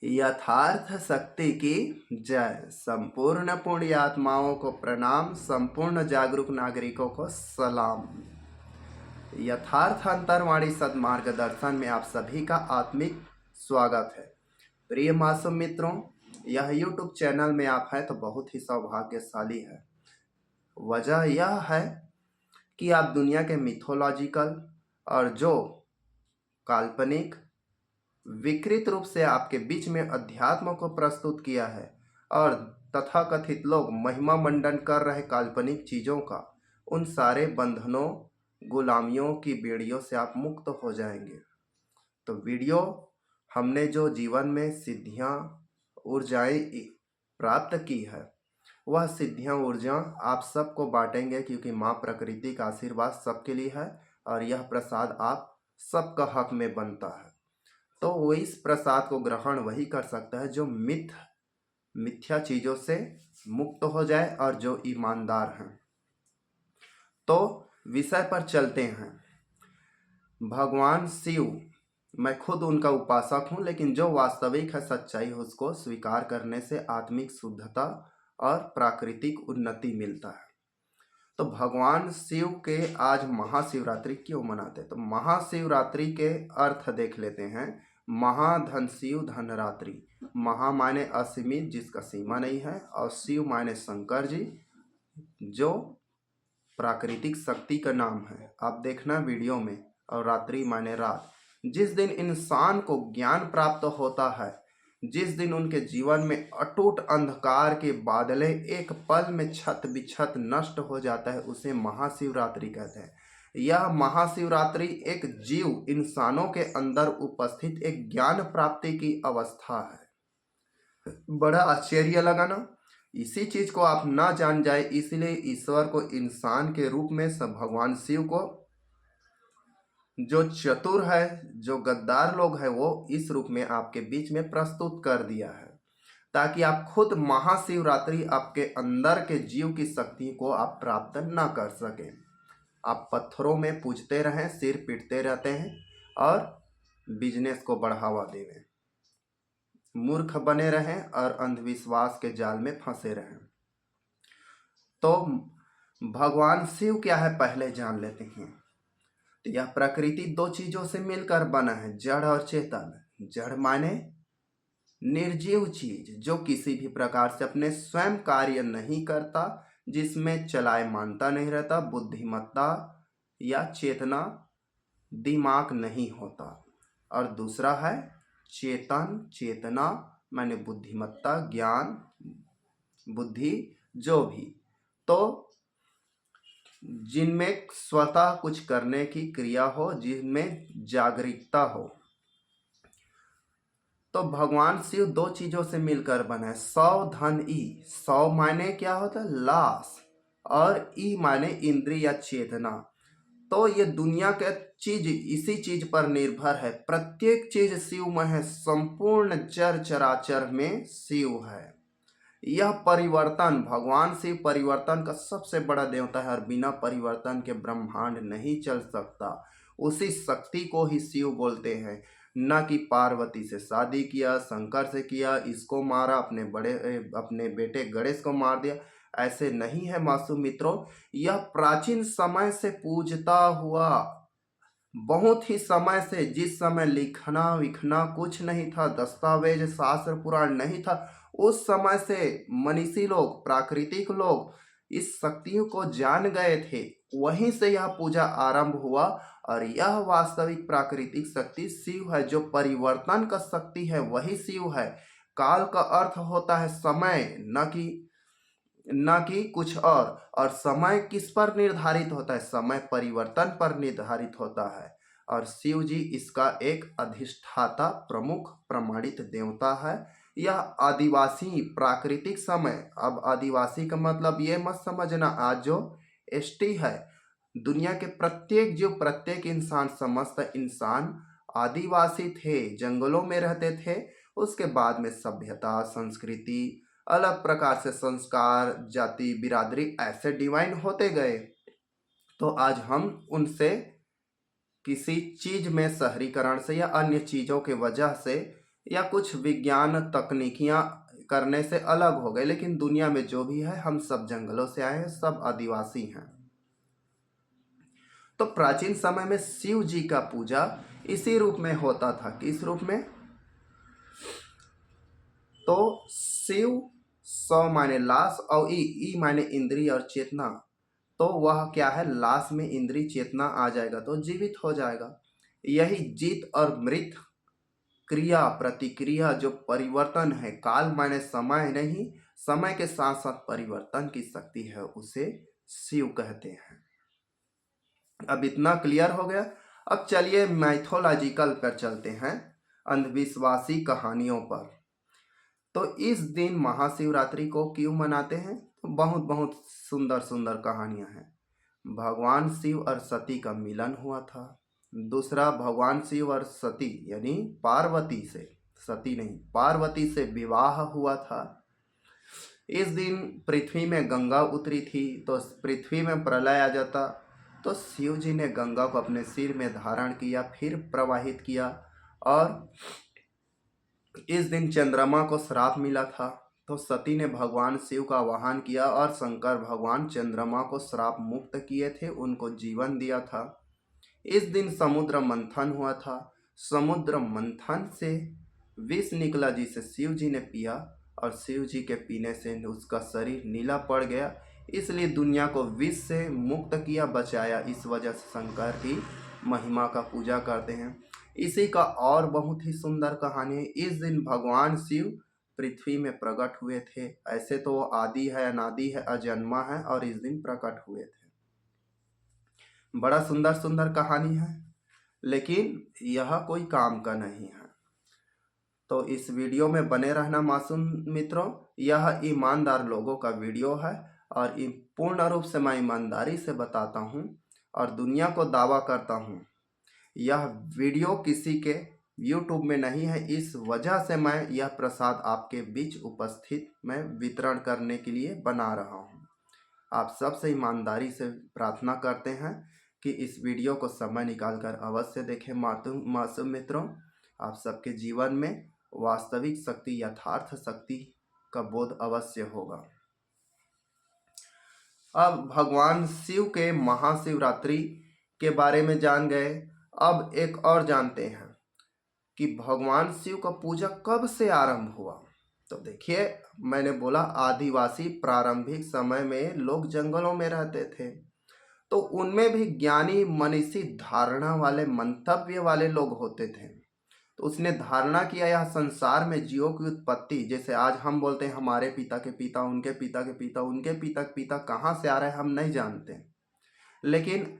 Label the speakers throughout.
Speaker 1: यथार्थ शक्ति की जय। संपूर्ण पुण्य आत्माओं को प्रणाम, संपूर्ण जागरूक नागरिकों को सलाम। यथार्थ अंतर्वाणी सद्मार्गदर्शन में आप सभी का आत्मिक स्वागत है। प्रिय मासूम मित्रों, यह YouTube चैनल में आप हैं तो बहुत ही सौभाग्यशाली है। वजह यह है कि आप दुनिया के मिथोलॉजिकल और जो काल्पनिक विकृत रूप से आपके बीच में अध्यात्म को प्रस्तुत किया है और तथाकथित लोग महिमा मंडन कर रहे काल्पनिक चीज़ों का, उन सारे बंधनों गुलामियों की बेड़ियों से आप मुक्त हो जाएंगे। तो वीडियो हमने जो जीवन में सिद्धियां ऊर्जाएं प्राप्त की है, वह सिद्धियां ऊर्जा आप सबको बांटेंगे, क्योंकि माँ प्रकृति का आशीर्वाद सबके लिए है और यह प्रसाद आप सबका हक में बनता है। तो वो इस प्रसाद को ग्रहण वही कर सकता है जो मिथ्या चीज़ों से मुक्त हो जाए और जो ईमानदार हैं। तो विषय पर चलते हैं। भगवान शिव, मैं खुद उनका उपासक हूँ, लेकिन जो वास्तविक है सच्चाई उसको स्वीकार करने से आत्मिक शुद्धता और प्राकृतिक उन्नति मिलता है। तो भगवान शिव के आज महाशिवरात्रि क्यों मनाते हैं? तो महाशिवरात्रि के अर्थ देख लेते हैं। महाधन शिव धनरात्रि। महा माने असीमित, जिसका सीमा नहीं है, और शिव माने शंकर जी, जो प्राकृतिक शक्ति का नाम है। आप देखना वीडियो में। और रात्रि माने रात। जिस दिन इंसान को ज्ञान प्राप्त होता है, जिस दिन उनके जीवन में अटूट अंधकार के बादले एक पल में छत बिछत नष्ट हो जाता है, उसे महाशिवरात्रि कहते हैं। यह महाशिवरात्रि एक जीव इंसानों के अंदर उपस्थित एक ज्ञान प्राप्ति की अवस्था है। बड़ा आश्चर्य लगा ना? इसी चीज को आप ना जान जाए, इसलिए ईश्वर को इंसान के रूप में, सब भगवान शिव को जो चतुर है, जो गद्दार लोग हैं, वो इस रूप में आपके बीच में प्रस्तुत कर दिया है, ताकि आप खुद महाशिवरात्रि आपके अंदर के जीव की शक्ति को आप प्राप्त ना कर सकें। आप पत्थरों में पूजते रहें, सिर पीटते रहते हैं और बिजनेस को बढ़ावा देने, मूर्ख बने रहें और अंधविश्वास के जाल में फंसे रहें। तो भगवान शिव क्या है पहले जान लेते हैं। तो यह प्रकृति दो चीजों से मिलकर बना है, जड़ और चेतन। जड़ माने निर्जीव चीज, जो किसी भी प्रकार से अपने स्वयं कार्य नहीं करता, जिसमें चलायमानता नहीं रहता, बुद्धिमत्ता या चेतना, दिमाग नहीं होता। और दूसरा है चेतन। चेतना माने बुद्धिमत्ता, ज्ञान, बुद्धि, जो भी, तो जिनमें स्वतः कुछ करने की क्रिया हो, जिनमें जागरूकता हो। तो भगवान शिव दो चीजों से मिलकर बने। सौ धन ई। सौ माने क्या होता है? लाश। और ई माने इंद्रिय या चेतना। तो ये दुनिया के चीज इसी चीज पर निर्भर है। प्रत्येक चीज शिव में है। संपूर्ण चर चराचर में शिव है। यह परिवर्तन, भगवान शिव परिवर्तन का सबसे बड़ा देवता है और बिना परिवर्तन के ब्रह्मांड नहीं चल सकता। उसी शक्ति को ही शिव बोलते हैं। न कि पार्वती से शादी किया, शंकर से किया, इसको मारा, अपने बेटे गणेश को मार दिया, ऐसे नहीं है मासूम मित्रों। यह प्राचीन समय से पूजता हुआ, बहुत ही समय से, जिस समय लिखना विखना कुछ नहीं था, दस्तावेज शास्त्र पुराण नहीं था, उस समय से मनीषी लोग, प्राकृतिक लोग इस शक्तियों को जान गए थे। वहीं से यह पूजा आरंभ हुआ। और यह वास्तविक प्राकृतिक शक्ति शिव है, जो परिवर्तन का शक्ति है, वही शिव है। काल का अर्थ होता है समय, न कि कुछ और समय किस पर निर्धारित होता है? समय परिवर्तन पर निर्धारित होता है। और शिव जी इसका एक अधिष्ठाता, प्रमुख, प्रमाणित देवता है। यह आदिवासी प्राकृतिक समय, अब आदिवासी का मतलब ये मत समझना आज जो एसटी है, दुनिया के प्रत्येक जीव, प्रत्येक इंसान, समस्त इंसान आदिवासी थे, जंगलों में रहते थे। उसके बाद में सभ्यता, संस्कृति, अलग प्रकार से संस्कार, जाति, बिरादरी ऐसे डिवाइन होते गए। तो आज हम उनसे किसी चीज में शहरीकरण से या अन्य चीजों के वजह से या कुछ विज्ञान तकनीकियां करने से अलग हो गए, लेकिन दुनिया में जो भी है हम सब जंगलों से आए हैं, सब आदिवासी हैं। तो प्राचीन समय में शिव जी का पूजा इसी रूप में होता था। किस रूप में? तो शिव, स माने लाश और ई माने इंद्रिय और चेतना। तो वह क्या है? लाश में इंद्रिय चेतना आ जाएगा तो जीवित हो जाएगा। यही जीत और मृत, क्रिया प्रतिक्रिया, जो परिवर्तन है, काल माने समय नहीं, समय के साथ साथ परिवर्तन की शक्ति है, उसे शिव कहते हैं। अब इतना क्लियर हो गया। अब चलिए मैथोलॉजिकल पर चलते हैं, अंधविश्वासी कहानियों पर। तो इस दिन महाशिवरात्रि को क्यों मनाते हैं? तो बहुत बहुत सुंदर सुंदर कहानियां हैं। भगवान शिव और सती का मिलन हुआ था। दूसरा, भगवान शिव और सती यानी पार्वती से, सती नहीं पार्वती से विवाह हुआ था। इस दिन पृथ्वी में गंगा उतरी थी, तो पृथ्वी में प्रलय आ जाता, तो शिव जी ने गंगा को अपने सिर में धारण किया, फिर प्रवाहित किया। और इस दिन चंद्रमा को श्राप मिला था, तो सती ने भगवान शिव का आवाहन किया और शंकर भगवान चंद्रमा को श्राप मुक्त किए थे, उनको जीवन दिया था। इस दिन समुद्र मंथन हुआ था। समुद्र मंथन से विष निकला, जिसे शिव जी ने पिया और शिव जी के पीने से उसका शरीर नीला पड़ गया, इसलिए दुनिया को विष से मुक्त किया, बचाया। इस वजह से शंकर की महिमा का पूजा करते हैं। इसी का और बहुत ही सुंदर कहानी है। इस दिन भगवान शिव पृथ्वी में प्रकट हुए थे। ऐसे तो वो आदि है, अनादि है, अजन्मा है, और इस दिन प्रकट हुए थे। बड़ा सुंदर सुंदर कहानी है, लेकिन यह कोई काम का नहीं है। तो इस वीडियो में बने रहना मासूम मित्रों। यह ईमानदार लोगों का वीडियो है और पूर्ण रूप से मैं ईमानदारी से बताता हूँ और दुनिया को दावा करता हूँ। यह वीडियो किसी के YouTube में नहीं है, इस वजह से मैं यह प्रसाद आपके बीच उपस्थित में वितरण करने के लिए बना रहा हूँ। आप सबसे ईमानदारी से प्रार्थना करते हैं कि इस वीडियो को समय निकालकर अवश्य देखें। मासूम मित्रों, आप सबके जीवन में वास्तविक शक्ति, यथार्थ शक्ति का बोध अवश्य होगा। अब भगवान शिव के महाशिवरात्रि के बारे में जान गए। अब एक और जानते हैं कि भगवान शिव का पूजा कब से आरंभ हुआ। तो देखिए, मैंने बोला आदिवासी प्रारंभिक समय में लोग जंगलों में रहते थे, तो उनमें भी ज्ञानी मनीषी धारणा वाले, मंतव्य वाले लोग होते थे। तो उसने धारणा किया यह संसार में जीवों की उत्पत्ति, जैसे आज हम बोलते हैं हमारे पिता के पिता, उनके पिता के पिता, उनके पिता के पिता, कहाँ से आ रहे हैं हम नहीं जानते, लेकिन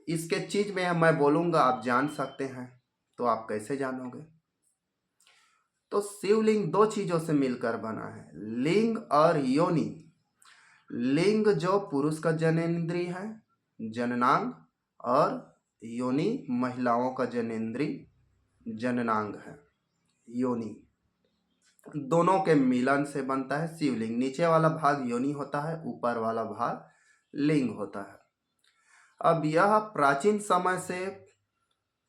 Speaker 1: इसके चीज में मैं बोलूंगा आप जान सकते हैं। तो आप कैसे जानोगे? तो शिवलिंग दो चीजों से मिलकर बना है, लिंग और योनि। लिंग जो पुरुष का जनेंद्रिय है, जननांग, और योनि महिलाओं का जनेंद्रिय, जननांग है, योनि। दोनों के मिलन से बनता है शिवलिंग। नीचे वाला भाग योनि होता है, ऊपर वाला भाग लिंग होता है। अब यह प्राचीन समय से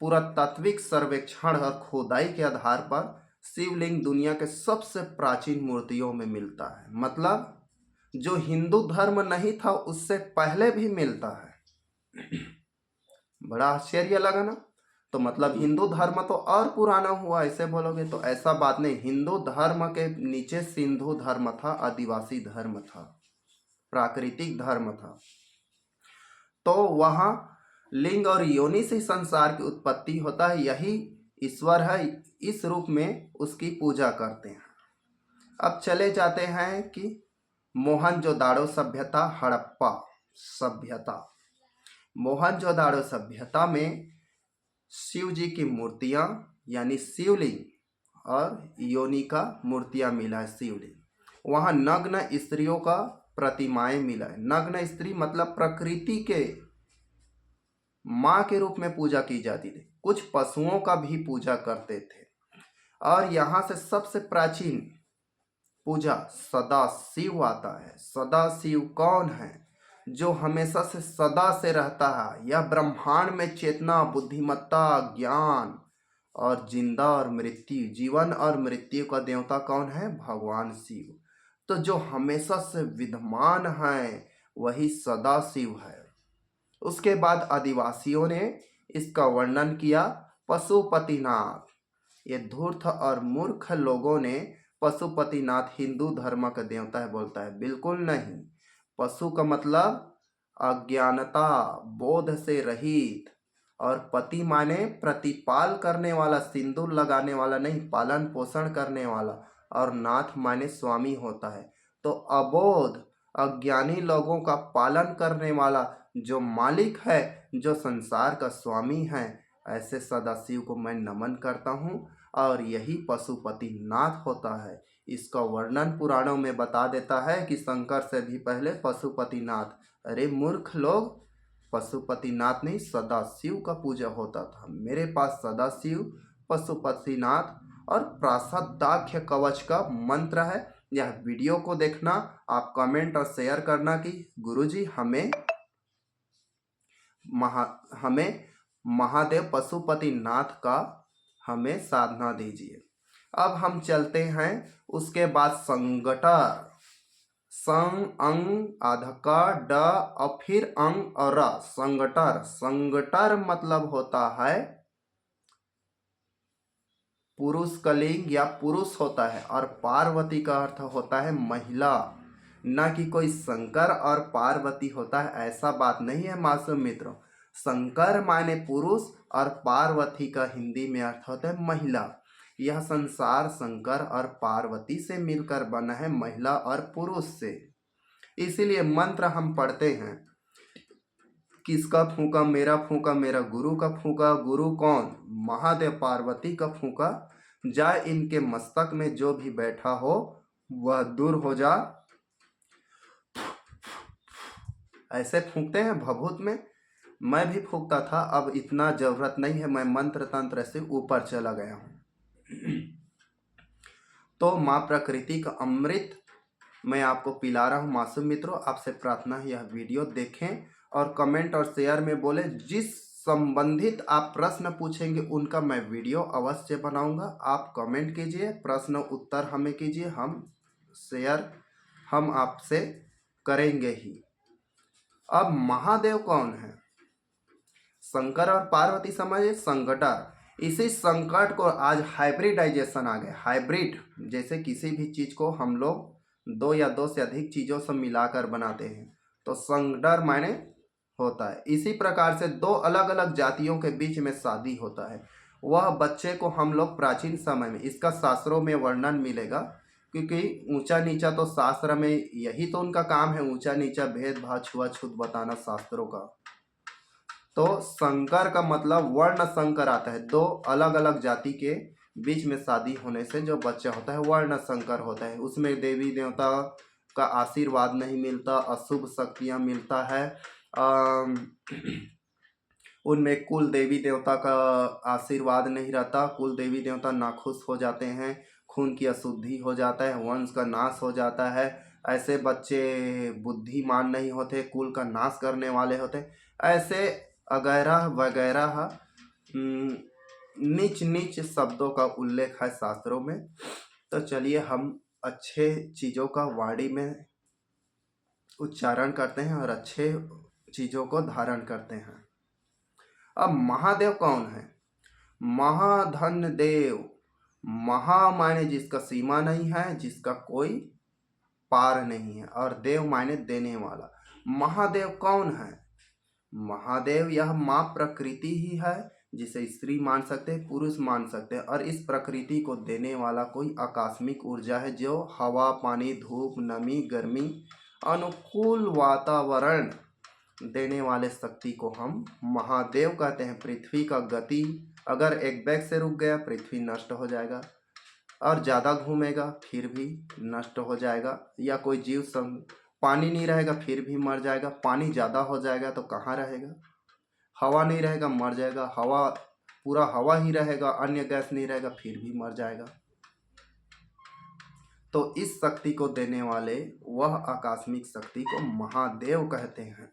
Speaker 1: पुरातात्विक सर्वेक्षण और खोदाई के आधार पर शिवलिंग दुनिया के सबसे प्राचीन मूर्तियों में मिलता है। मतलब जो हिंदू धर्म नहीं था उससे पहले भी मिलता है। बड़ा आश्चर्य लगा ना? तो मतलब हिंदू धर्म तो और पुराना हुआ, ऐसे बोलोगे तो ऐसा बात नहीं। हिंदू धर्म के नीचे सिंधु धर्म था, आदिवासी धर्म था, प्राकृतिक धर्म था। तो वहाँ लिंग और योनि से संसार की उत्पत्ति होता है, यही ईश्वर है, इस रूप में उसकी पूजा करते हैं। अब चले जाते हैं कि मोहनजोदाड़ो सभ्यता, हड़प्पा सभ्यता। मोहनजोदाड़ो सभ्यता में शिव जी की मूर्तियां यानी शिवलिंग और योनि का मूर्तियां मिला है। शिवलिंग, वहाँ नग्न स्त्रियों का प्रतिमाएं मिला है। नग्न स्त्री मतलब प्रकृति के माँ के रूप में पूजा की जाती थी। कुछ पशुओं का भी पूजा करते थे। और यहाँ से सबसे प्राचीन पूजा सदा शिव आता है। सदा शिव कौन है? जो हमेशा से सदा से रहता है। यह ब्रह्मांड में चेतना, बुद्धिमत्ता, ज्ञान और जिंदा और मृत्यु, जीवन और मृत्यु का देवता कौन है? भगवान शिव। तो जो हमेशा से विद्यमान है वही सदा शिव है। उसके बाद आदिवासियों ने इसका वर्णन किया पशुपतिनाथ। ये धूर्त और मूर्ख लोगों ने पशुपतिनाथ हिंदू धर्म का देवता है बोलता है। बिल्कुल नहीं। पशु का मतलब अज्ञानता, बोध से रहित, और पति माने प्रतिपाल करने वाला, सिंदूर लगाने वाला नहीं, पालन पोषण करने वाला, और नाथ माने स्वामी होता है। तो अबोध अज्ञानी लोगों का पालन करने वाला जो मालिक है, जो संसार का स्वामी है, ऐसे सदाशिव को मैं नमन करता हूँ और यही पशुपतिनाथ होता है। इसका वर्णन पुराणों में बता देता है कि शंकर से भी पहले पशुपतिनाथ। अरे मूर्ख लोग, पशुपतिनाथ नहीं, सदाशिव का पूजा होता था। मेरे पास सदाशिव, पशुपतिनाथ और प्रासादाख्य कवच का मंत्र है। यह वीडियो को देखना, आप कमेंट और शेयर करना कि गुरुजी हमें महादेव पशुपतिनाथ का हमें साधना दीजिए। अब हम चलते हैं उसके बाद संगटर। संग अंग आधका ड और फिर अंग और र, संगटर। संगटर मतलब होता है पुरुष कलिंग या पुरुष होता है, और पार्वती का अर्थ होता है महिला। न कि कोई शंकर और पार्वती होता है, ऐसा बात नहीं है मासूम मित्रों। शंकर माने पुरुष और पार्वती का हिंदी में अर्थ होता है महिला। यह संसार शंकर और पार्वती से मिलकर बना है, महिला और पुरुष से। इसीलिए मंत्र हम पढ़ते हैं, किसका फूंका? मेरा फूंका, मेरा गुरु का फूंका। गुरु कौन? महादेव पार्वती का फूंका। जाए इनके मस्तक में जो भी बैठा हो वह दूर हो जा। ऐसे फूंकते हैं भभूत में, मैं भी फूंकता था, अब इतना जरूरत नहीं है, मैं मंत्र तंत्र से ऊपर चला गया हूँ। तो माँ प्रकृति का अमृत मैं आपको पिला रहा हूँ। मासूम मित्रों, आपसे प्रार्थना है यह वीडियो देखें और कमेंट और शेयर में बोले। जिस संबंधित आप प्रश्न पूछेंगे उनका मैं वीडियो अवश्य बनाऊंगा। आप कमेंट कीजिए, प्रश्न उत्तर हमें कीजिए, हम शेयर हम आपसे करेंगे ही। अब महादेव कौन है? शंकर और पार्वती समझे, संकटर। इसी संकट को आज हाइब्रिडाइजेशन आ गया। हाइब्रिड जैसे किसी भी चीज को हम लोग दो या दो से अधिक चीजों से मिलाकर बनाते हैं, तो संकटर माने होता है। इसी प्रकार से दो अलग अलग जातियों के बीच में शादी होता है। वह बच्चे को हम लोग प्राचीन समय में, इसका शास्त्रों में वर्णन मिलेगा, क्योंकि ऊंचा नीचा तो शास्त्र में यही तो उनका काम है, ऊंचा नीचा भेदभाव छुआछूत बताना शास्त्रों का। तो संकर का मतलब वर्ण संकर आता है, दो अलग अलग जाति के बीच में शादी होने से जो बच्चा होता है वर्ण संकर होता है। उसमें देवी देवता का आशीर्वाद नहीं मिलता, अशुभ शक्तियां मिलता है। उनमें कुल देवी देवता का आशीर्वाद नहीं रहता, कुल देवी देवता नाखुश हो जाते हैं, खून की अशुद्धि हो जाता है, वंश का नाश हो जाता है। ऐसे बच्चे बुद्धिमान नहीं होते, कुल का नाश करने वाले होते। ऐसे अगैरह वगैरह नीच नीच शब्दों का उल्लेख है शास्त्रों में। तो चलिए हम अच्छे चीज़ों का वाणी में उच्चारण करते हैं और अच्छे चीज़ों को धारण करते हैं। अब महादेव कौन है? महाधन देव। महा माने जिसका सीमा नहीं है, जिसका कोई पार नहीं है, और देव माने देने वाला। महादेव कौन है? महादेव यह माँ प्रकृति ही है, जिसे स्त्री मान सकते हैं, पुरुष मान सकते हैं, और इस प्रकृति को देने वाला कोई आकस्मिक ऊर्जा है, जो हवा, पानी, धूप, नमी, गर्मी, अनुकूल वातावरण देने वाले शक्ति को हम महादेव कहते हैं। पृथ्वी का गति अगर एक बैग से रुक गया, पृथ्वी नष्ट हो जाएगा, और ज़्यादा घूमेगा फिर भी नष्ट हो जाएगा। या कोई जीव पानी नहीं रहेगा फिर भी मर जाएगा, पानी ज़्यादा हो जाएगा तो कहाँ रहेगा? हवा नहीं रहेगा मर जाएगा, हवा पूरा हवा ही रहेगा, अन्य गैस नहीं रहेगा फिर भी मर जाएगा। तो इस शक्ति को देने वाले वह आकस्मिक शक्ति को महादेव कहते हैं।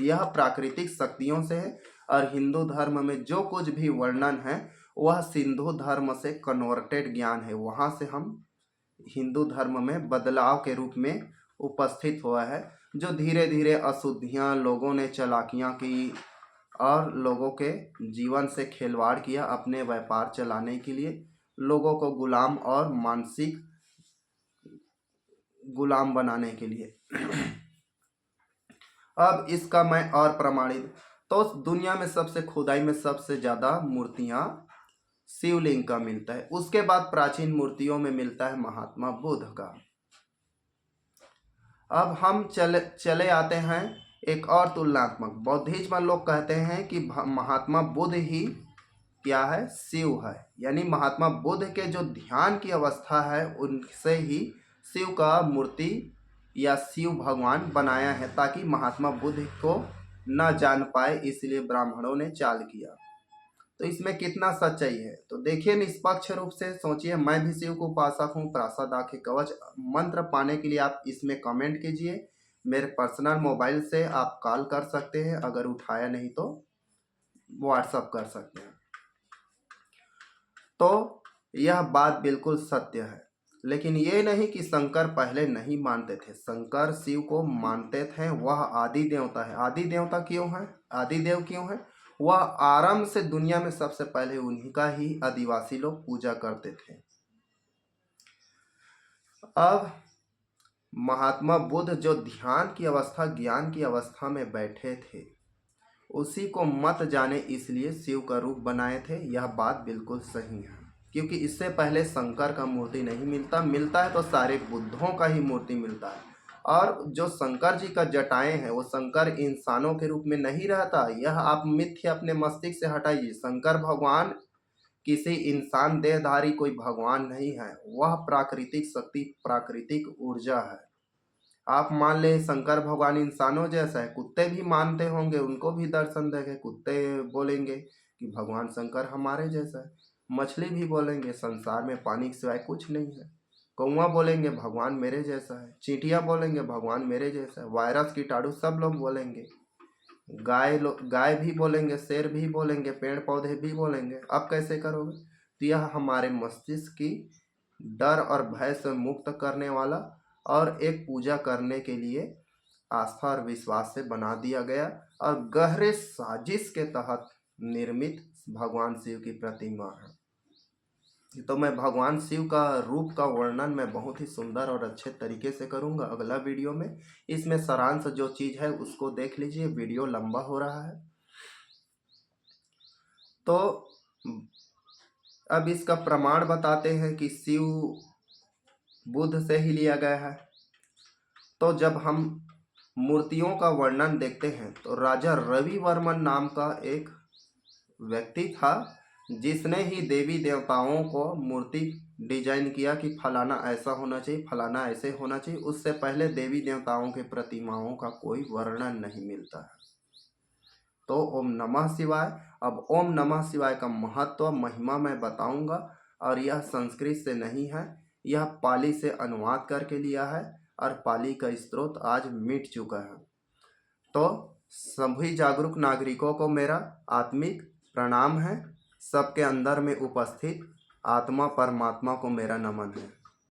Speaker 1: यह प्राकृतिक शक्तियों से है, और हिंदू धर्म में जो कुछ भी वर्णन है वह सिंधु धर्म से कन्वर्टेड ज्ञान है, वहाँ से हम हिंदू धर्म में बदलाव के रूप में उपस्थित हुआ है, जो धीरे धीरे अशुद्धियाँ, लोगों ने चालाकियाँ की और लोगों के जीवन से खिलवाड़ किया अपने व्यापार चलाने के लिए, लोगों को गुलाम और मानसिक गुलाम बनाने के लिए। अब इसका मैं और प्रमाणित, तो दुनिया में सबसे खुदाई में सबसे ज़्यादा मूर्तियाँ शिवलिंग का मिलता है, उसके बाद प्राचीन मूर्तियों में मिलता है महात्मा बुद्ध का। अब हम चले आते हैं एक और तुलनात्मक। बौद्धिज्म लोग कहते हैं कि महात्मा बुद्ध ही क्या है, शिव है, यानी महात्मा बुद्ध के जो ध्यान की अवस्था है उनसे ही शिव का मूर्ति या शिव भगवान बनाया है, ताकि महात्मा बुद्ध को न जान पाए, इसलिए ब्राह्मणों ने चाल किया। तो इसमें कितना सच्चाई है, तो देखिए निष्पक्ष रूप से सोचिए। मैं भी शिव को उपासक हूँ। प्रासाद आखे कवच मंत्र पाने के लिए आप इसमें कमेंट कीजिए। मेरे पर्सनल मोबाइल से आप कॉल कर सकते हैं, अगर उठाया नहीं तो व्हाट्सअप कर सकते हैं। तो यह बात बिल्कुल सत्य है, लेकिन ये नहीं कि शंकर पहले नहीं मानते थे। शंकर शिव को मानते थे, वह आदि देवता है। आदि देवता क्यों है, आदि देव क्यों है? वह आरंभ से दुनिया में सबसे पहले उन्हीं का ही आदिवासी लोग पूजा करते थे। अब महात्मा बुद्ध जो ध्यान की अवस्था, ज्ञान की अवस्था में बैठे थे, उसी को मत जाने इसलिए शिव का रूप बनाए थे। यह बात बिल्कुल सही है, क्योंकि इससे पहले शंकर का मूर्ति नहीं मिलता है तो सारे बुद्धों का ही मूर्ति मिलता है। और जो शंकर जी का जटाएं हैं, वो शंकर इंसानों के रूप में नहीं रहता। यह आप मिथ्य अपने मस्तिष्क से हटाइए। शंकर भगवान किसी इंसान देहधारी कोई भगवान नहीं है, वह प्राकृतिक शक्ति, प्राकृतिक ऊर्जा है। आप मान ले शंकर भगवान इंसानों जैसा है, कुत्ते भी मानते होंगे, उनको भी दर्शन देंगे, कुत्ते बोलेंगे कि भगवान शंकर हमारे जैसा है। मछली भी बोलेंगे संसार में पानी के सिवाय कुछ नहीं है। कौवा बोलेंगे भगवान मेरे जैसा है। चींटियाँ बोलेंगे भगवान मेरे जैसा है। वायरस, कीटाणु सब लोग बोलेंगे। गाय भी बोलेंगे, शेर भी बोलेंगे, पेड़ पौधे भी बोलेंगे। अब कैसे करोगे? तो यह हमारे मस्तिष्क की डर और भय से मुक्त करने वाला और एक पूजा करने के लिए आस्था और विश्वास से बना दिया गया और गहरे साजिश के तहत निर्मित भगवान शिव की प्रतिमा है। तो मैं भगवान शिव का रूप का वर्णन मैं बहुत ही सुंदर और अच्छे तरीके से करूंगा अगला वीडियो में। इसमें सारांश जो चीज़ है उसको देख लीजिए, वीडियो लंबा हो रहा है। तो अब इसका प्रमाण बताते हैं कि शिव बुद्ध से ही लिया गया है। तो जब हम मूर्तियों का वर्णन देखते हैं तो राजा रवि वर्मन नाम का एक व्यक्ति था, जिसने ही देवी देवताओं को मूर्ति डिजाइन किया कि फलाना ऐसा होना चाहिए, फलाना ऐसे होना चाहिए। उससे पहले देवी देवताओं के प्रतिमाओं का कोई वर्णन नहीं मिलता है। तो ओम नमः शिवाय। अब ओम नमः शिवाय का महत्व, महिमा मैं बताऊंगा, और यह संस्कृत से नहीं है, यह पाली से अनुवाद करके लिया है और पाली का स्रोत आज मिट चुका है। तो सभी जागरूक नागरिकों को मेरा आत्मिक प्रणाम है। सबके अंदर में उपस्थित आत्मा परमात्मा को मेरा नमन है।